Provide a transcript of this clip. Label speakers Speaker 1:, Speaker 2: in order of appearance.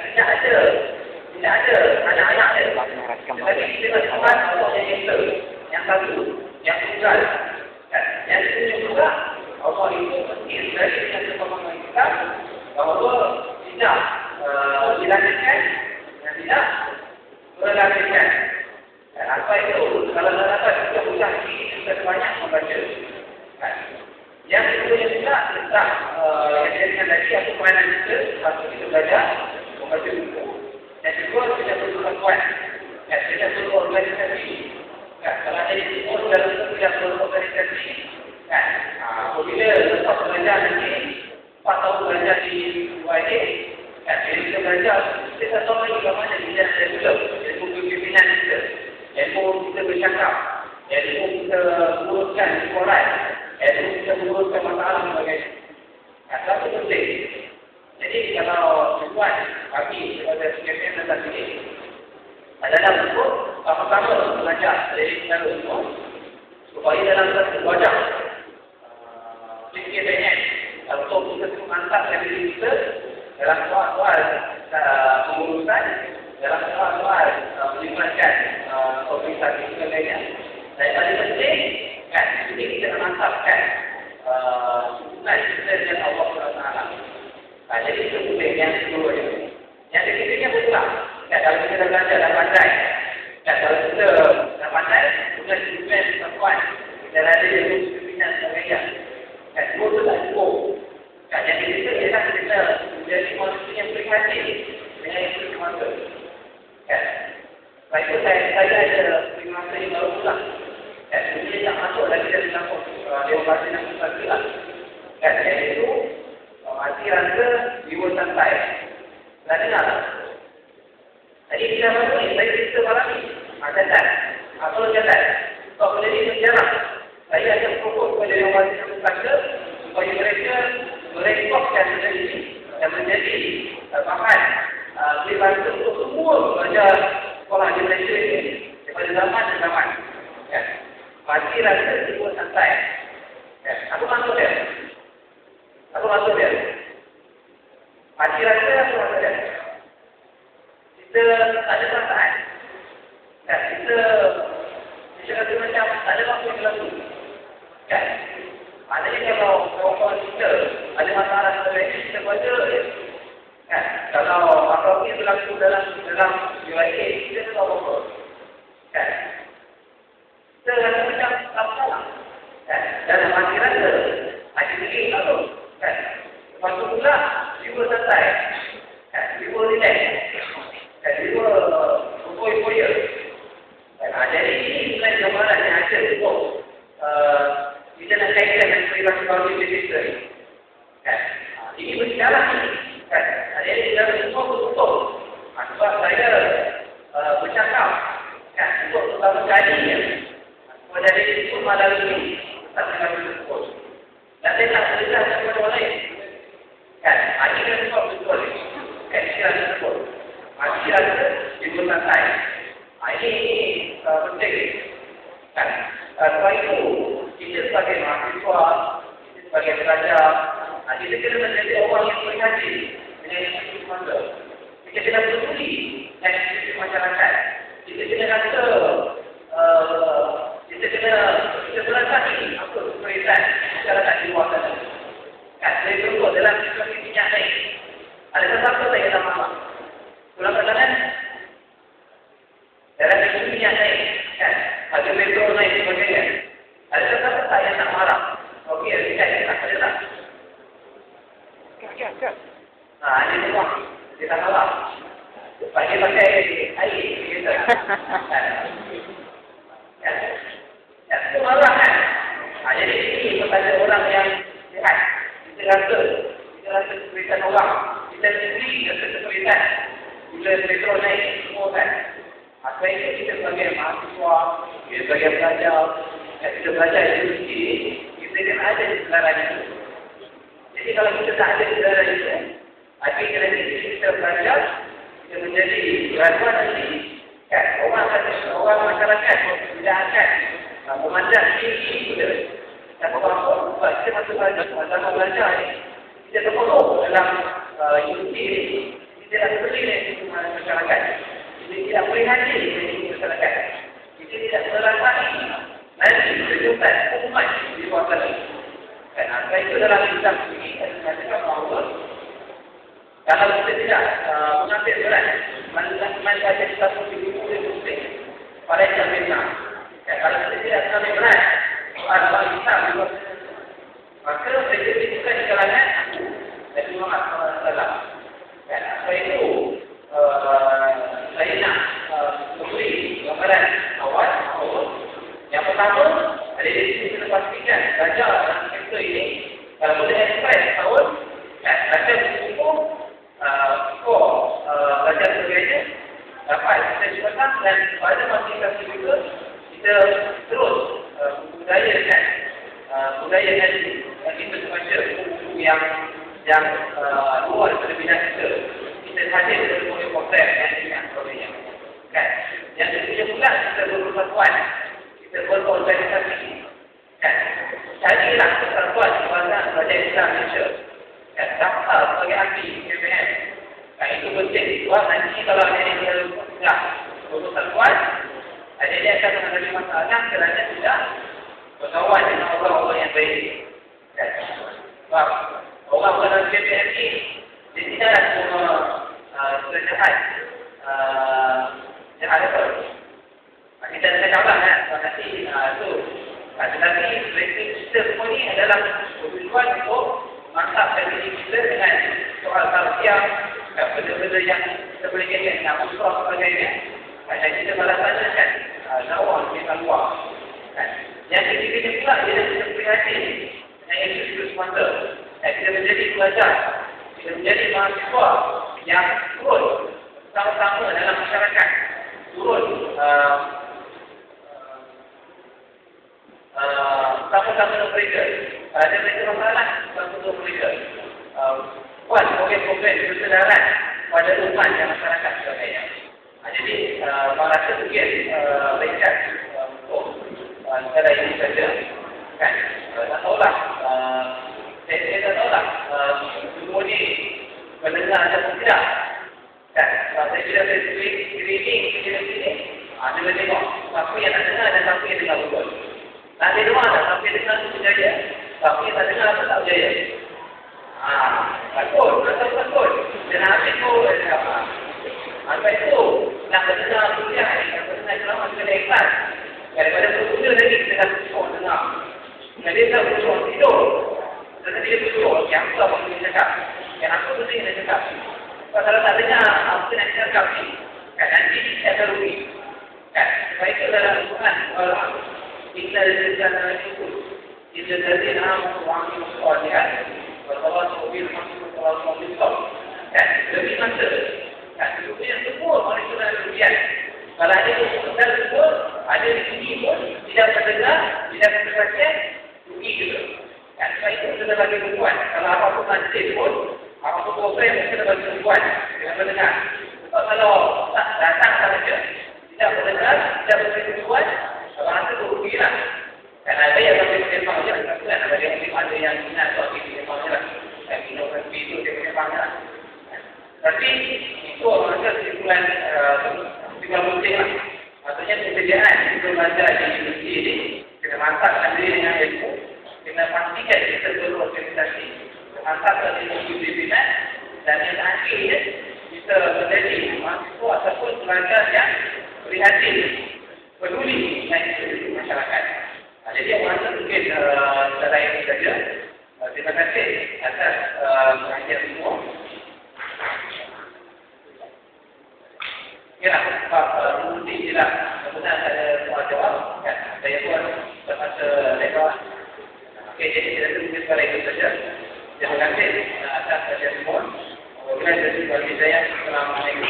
Speaker 1: Tidak ada anak-anak dia. Tetapi kita bertuan Allah yang satu, yang tunggal. Yang ketujuh juga, Allah itu penting dari dengan kepemahaman kita bahawa tidak dilanjutkan dan tidak berlanjutkan. Apa itu? Kalau dapat kita ulang kita banyak membaca. Yang kedua juga tentang yang dia lagi apa peranan kita, satu kita belajar membaca buku. Yang kedua kita perlu kawan. Kita perlu organisasi. Kalau ada orang dalam tidak perlu organisasi. Apabila lepas belajar nanti 4 tahun belajar di UIA, jadi kita belajar kita tahu lagi bagaimana kita develop ilmu kepimpinan kita, ilmu kita bercakap, ilmu kita uruskan sekolah, ilmu kita uruskan masalah dan sebagainya. Satu penting. Jadi kalau tuan kami kepada sekalian tentang ini adalah untuk pertama belajar dari ilmu supaya dalam satu wajah fikirnya untuk kita mantap dari kita dalam soal-soal pengurusan, dalam soal-soal melibatkan organisasi sebagainya. Dan yang paling penting kan ini kita mantapkan hubungan kita dengan Allah SWT. Jadi itu penting yang kedua ini. Yang ketiganya betul. Kalau kita dah belajar dah pandai, kalau kita dah pandai, bukan perempuan kita ada ilmu kepimpinan sebagainya. Dua tu tak cukup. Yang kita ialah kita menjadi manusia yang berhati dengan yang berkuasa. Baik itu saya ada berkuasa yang baru pulang. Dia tak masuk lagi dari kampung Dewan Bahasa yang berkuasa. Iaitu hati rasa jiwa santai. Tak dengar. Jadi kita masuk ni, saya cerita malam ni. Catat. Atau catat. Kalau boleh ni sejarah. Saya akan propose kepada Dewan Bahasa yang berkuasa supaya mereka merekodkan benda ini dan menjadi bahan dibantu untuk semua pelajar sekolah di Malaysia ini daripada zaman ke zaman. Pasti rasa jiwa santai. Aku masuk dia. Pasti rasa aku masuk dia. Kita tak ada perasaan. Kita rasa macam tak ada waktu yang berlaku. Maknanya kalau kawan-kawan kita ada masalah sebagainya, kita baca je. Kalau apa-apa yang berlaku dalam UIA, kita tahu apa. Kita rasa macam tak salah. Dalam hati rasa, hati fikir tak tahu. Lepas tu pula, jiwa santai. Jiwa relax. Jiwa berpoya-poya. Jadi ini bukan gambaran yang ada untuk kita nak kaitkan dengan perilaku baru kita ni. Ini berbicara ni. Jadi dalam semua betul. Sebab saya bercakap untuk pertama kali pada hari itu malam ini tak dengan betul. Dan saya tak berbicara kepada orang lain. Ini kan sebab betul. Kira betul. Kira ibu santai. Ini penting. Sebab itu kita sebagai mahasiswa, kita sebagai pelajar, kita kena menjadi orang yang berhati dengan isu semasa. Kita kena peduli dengan isu masyarakat. Kita kena rasa, kita berasai apa kesulitan masyarakat di luar sana. Saya contoh dalam situasi minyak naik. Ada sesuatu saya kata maaf. Pulang ke tangan, dalam situasi minyak naik. Harga petrol naik sebagainya. Ada sesuatu saya tak marah. Okey, saya tak ada tak. Ini semua dia tak marah. Pakai air kita. Itu marah kan. Jadi ini kepada orang yang sihat. Kita rasa kesulitan orang. Kita sendiri rasa kesulitan. Bila petrol naik semua kan. Apa itu kita sebagai mahasiswa, kita sebagai pelajar, kita belajar universiti, kita kena ada di selarang itu. Jadi kalau kita tak ada di selarang itu, akhirnya nanti kita belajar, kita menjadi graduan nanti, kan? Orang masyarakat tidak akan memandang tinggi kita. Dan apa-apa, sebab kita masuk belajar ni, kita terpuluh dalam universiti ini. tidak peduli dengan masyarakat. Kita tidak prihatin dengan masyarakat. Kita tidak merasai nanti kejutan umat di luar sana. Kenapa itu dalam Islam ini dikatakan bahawa kalau kita tidak mengambil berat menjadi satu individu muslim pada Islam Islam. Kalau kita tidak mengambil berat pada Islam juga, maka mereka bukan di kalangan Nabi Muhammad SAW. Apa itu saya nak memberi gambaran awal. Yang pertama, ada di sini kita pastikan baca dalam chapter ini kalau boleh express tahun baca buku baca sebagainya dapat kita cepatkan dan pada masing-masing juga kita terus budayakan kita membaca buku yang luar daripada bidang kita hadir oleh program yang dengan sebagainya. Kan? Yang ketiga pula kita berpersatuan, kita berorganisasi. Kan? Carilah persatuan di mana belajar Islam Malaysia. Kan? Daftar sebagai ahli KPM. Kan? Itu penting. Sebab nanti kalau ada yang berpersatuan, ada yang akan menghadapi masalah kerana tidak berkawan dengan orang-orang yang baik. Kan? Sebab orang-orang dalam KPM ini dia tidaklah semua jahat jahat apa? Kita nak cabar kan? Nanti tu. Tetapi kita semua ni adalah tujuan untuk mantapkan diri kita dengan soal tausiah, benda-benda yang kita boleh kena dengan usrah sebagainya. Dan kita malah tanyakan lawan kita luar. Yang ketiga pula ialah kita prihatin dengan isu-isu semata. Kita menjadi pelajar, kita menjadi mahasiswa yang turun sama-sama dalam masyarakat, turun sama-sama dengan mereka. Ada mereka masalah sama-sama mereka. Buat program-program kesedaran pada umat dan masyarakat sebagainya. Jadi, rasa mungkin mereka untuk sekadar ini saja. Kan? Tak tahulah. Saya tak tahulah. Semua ni mendengar atau tidak. Kan? Saya kira saya screening sini. Dia tengok siapa yang nak dengar dan siapa yang dengar betul. Tak ada dua tak, siapa yang dengar itu berjaya, siapa yang tak dengar itu tak berjaya. Takut. Dan habis tu, sampai tu, nak dengar kuliah ni, nak dengar ceramah kena ikhlas. Daripada berkuliah lagi, kita dah bersyukur dengar. Dan dia dah bersyukur tidur. Tetapi dia bersyukur, yang aku apa yang cakap. Yang aku tu yang cakap. Kalau tak dengar, apa yang cakap ni, kan nanti dia akan rugi. Kan? Sebab itu dalam Al-Quran, Inna lillahi itu. Inna lillahi wa'amilu shalihat. Wallahu bil haqqi wallahu bil sabr. Kan? Lebih masa. Kan? Dunia semua manusia dan dunia. Kalau ada yang betul, ada di sini pun tidak terdengar, tidak tersaksikan, rugi juga. Kan? Sebab itu kita bagi tujuan. Kalau apa-apa masjid pun, apa-apa program kita bagi tujuan. Jangan mendengar. Sebab kalau tak datang sahaja, tidak mendengar, tidak beri tujuan, rasa itu rugilah. Kan ada yang beri tujuan saja, ada yang minat atau beri tujuan saja. Dan minumkan itu dia punya panggilan. Tapi itu orang rasa kesimpulan penting lah. Maksudnya persediaan kita belajar di universiti ini, kita mantapkan diri dengan ilmu, kita pastikan kita berorganisasi, kita mantapkan ilmu pimpinan, dan yang akhirnya kita menjadi mahasiswa ataupun pelajar yang prihatin, peduli dengan isu masyarakat. Jadi yang rasa mungkin secara ini saja. Terima kasih atas perhatian semua. Ya, Pak Mesti Silat. Sebenarnya ada soal jawab. Kan? Saya buat semasa lepas. Okey, jadi kita tunggu pada itu saja. Terima kasih atas perhatian semua. Wabillahi taufiq wal hidayah. Assalamualaikum.